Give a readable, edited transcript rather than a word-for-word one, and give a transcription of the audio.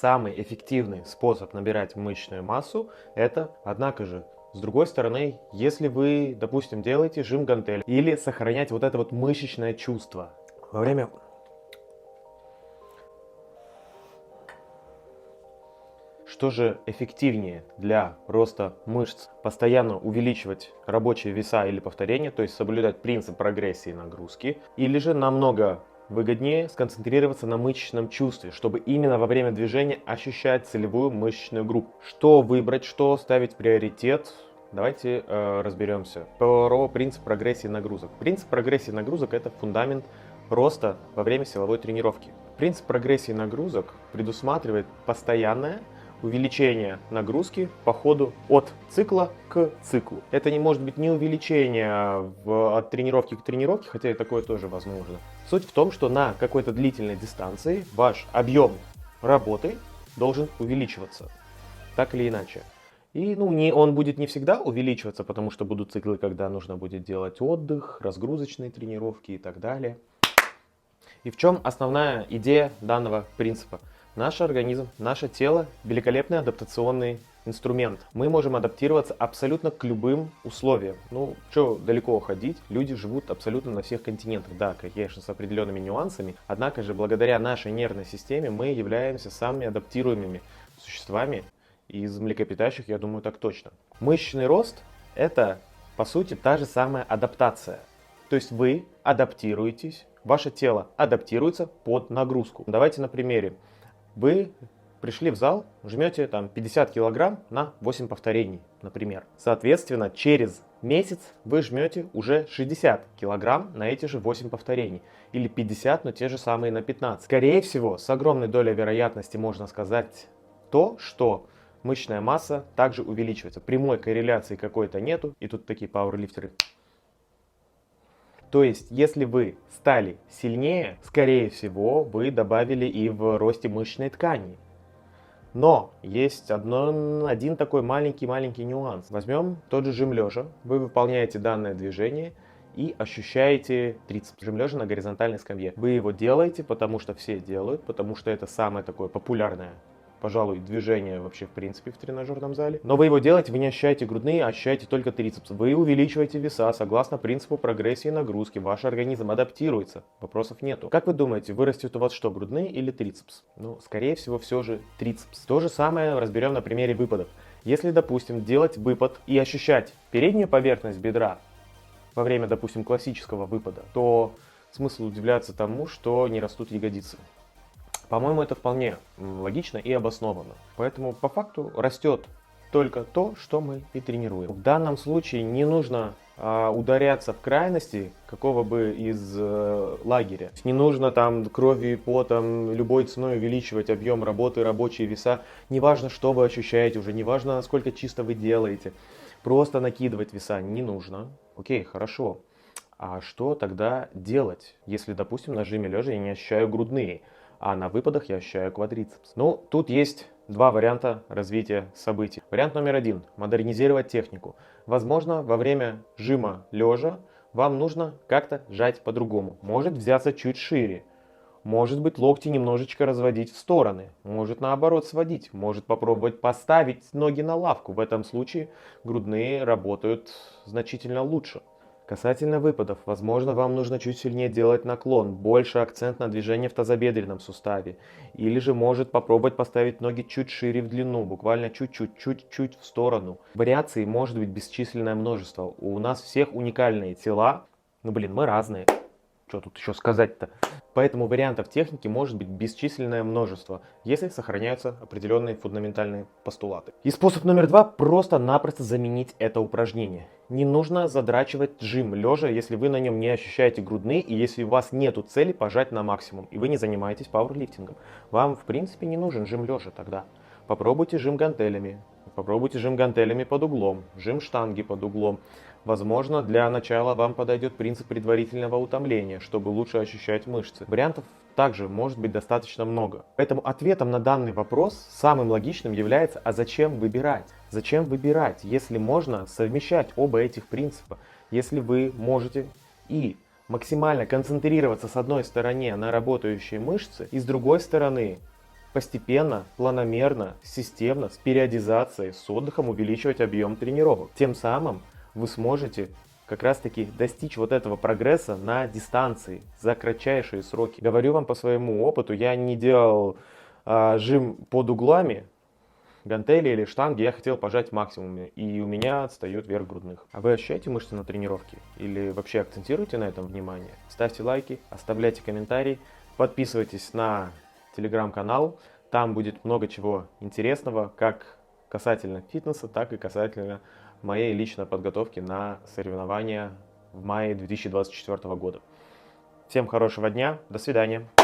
самый эффективный способ набирать мышечную массу – это, однако же, с другой стороны, если вы, допустим, делаете жим гантель или сохранять вот это вот мышечное чувство во время... Что же эффективнее для роста мышц? Постоянно увеличивать рабочие веса или повторения, то есть соблюдать принцип прогрессии нагрузки, или же намного выгоднее сконцентрироваться на мышечном чувстве, чтобы именно во время движения ощущать целевую мышечную группу. Что выбрать, что ставить в приоритет? Давайте разберемся. Про принцип прогрессии нагрузок. Принцип прогрессии нагрузок – это фундамент роста во время силовой тренировки. Принцип прогрессии нагрузок предусматривает постоянное увеличение нагрузки по ходу от цикла к циклу. Это не может быть не увеличение от тренировки к тренировке, хотя и такое тоже возможно. Суть в том, что на какой-то длительной дистанции ваш объем работы должен увеличиваться, так или иначе. И он будет не всегда увеличиваться, потому что будут циклы, когда нужно будет делать отдых, разгрузочные тренировки и так далее. И в чем основная идея данного принципа? Наш организм, наше тело – великолепный адаптационный инструмент. Мы можем адаптироваться абсолютно к любым условиям. Что далеко ходить, люди живут абсолютно на всех континентах. Да, конечно, с определенными нюансами. Однако же, благодаря нашей нервной системе мы являемся самыми адаптируемыми существами из млекопитающих, я думаю, так точно. Мышечный рост – это, по сути, та же самая адаптация. То есть вы адаптируетесь, ваше тело адаптируется под нагрузку. Давайте на примере. Вы пришли в зал, жмете 50 килограмм на 8 повторений, например. Соответственно, через месяц вы жмете уже 60 килограмм на эти же 8 повторений. Или 50, но те же самые на 15. Скорее всего, с огромной долей вероятности можно сказать то, что мышечная масса также увеличивается. Прямой корреляции какой-то нету. И тут такие пауэрлифтеры. То есть, если вы стали сильнее, скорее всего, вы добавили и в росте мышечной ткани. Но есть один такой маленький нюанс. Возьмем тот же жим лежа. Вы выполняете данное движение и ощущаете трицепс. Жим лежа на горизонтальной скамье. Вы его делаете, потому что все делают, потому что это самое такое популярное, пожалуй, движение вообще в принципе в тренажерном зале. Но вы его делаете, вы не ощущаете грудные, а ощущаете только трицепс. Вы увеличиваете веса согласно принципу прогрессии нагрузки. Ваш организм адаптируется, вопросов нету. Как вы думаете, вырастет у вас что, грудные или трицепс? Скорее всего, все же трицепс. То же самое разберем на примере выпадов. Если, допустим, делать выпад и ощущать переднюю поверхность бедра во время, допустим, классического выпада, то смысл удивляться тому, что не растут ягодицы. По-моему, это вполне логично и обосновано. Поэтому по факту растет только то, что мы и тренируем. В данном случае не нужно ударяться в крайности какого бы из лагеря. Не нужно кровью и потом любой ценой увеличивать объем работы, рабочие веса. Неважно, что вы ощущаете уже, неважно, насколько чисто вы делаете. Просто накидывать веса не нужно. Окей, хорошо. А что тогда делать, если, допустим, на жиме лежа я не ощущаю грудные, а на выпадах я ощущаю квадрицепс? Тут есть два варианта развития событий. Вариант номер один – модернизировать технику. Возможно, во время жима лежа вам нужно как-то жать по-другому. Может взяться чуть шире. Может быть, локти немножечко разводить в стороны. Может, наоборот, сводить. Может попробовать поставить ноги на лавку. В этом случае грудные работают значительно лучше. Касательно выпадов, возможно, вам нужно чуть сильнее делать наклон, больше акцент на движение в тазобедренном суставе. Или же может попробовать поставить ноги чуть шире в длину, буквально чуть-чуть в сторону. Вариаций может быть бесчисленное множество. У нас всех уникальные тела. Мы разные. Что тут еще сказать-то? Поэтому вариантов техники может быть бесчисленное множество, если сохраняются определенные фундаментальные постулаты. И способ номер два – просто-напросто заменить это упражнение. Не нужно задрачивать жим лежа, если вы на нем не ощущаете грудные и если у вас нету цели пожать на максимум и вы не занимаетесь пауэрлифтингом. Вам в принципе не нужен жим лежа тогда. Попробуйте жим гантелями. Попробуйте жим гантелями под углом, жим штанги под углом. Возможно, для начала вам подойдет принцип предварительного утомления, чтобы лучше ощущать мышцы. Вариантов также может быть достаточно много. Поэтому ответом на данный вопрос самым логичным является: а зачем выбирать? Зачем выбирать, если можно совмещать оба этих принципа? Если вы можете и максимально концентрироваться с одной стороны на работающей мышце, и с другой стороны постепенно, планомерно, системно, с периодизацией, с отдыхом увеличивать объем тренировок. Тем самым вы сможете как раз таки достичь вот этого прогресса на дистанции за кратчайшие сроки. Говорю вам по своему опыту, я не делал жим под углами, гантели или штанги, я хотел пожать в максимуме, и у меня отстает верх грудных. А вы ощущаете мышцы на тренировке? Или вообще акцентируете на этом внимание? Ставьте лайки, оставляйте комментарии, подписывайтесь на телеграм-канал, там будет много чего интересного, как касательно фитнеса, так и касательно моей личной подготовки на соревнования в мае 2024 года. Всем хорошего дня, до свидания.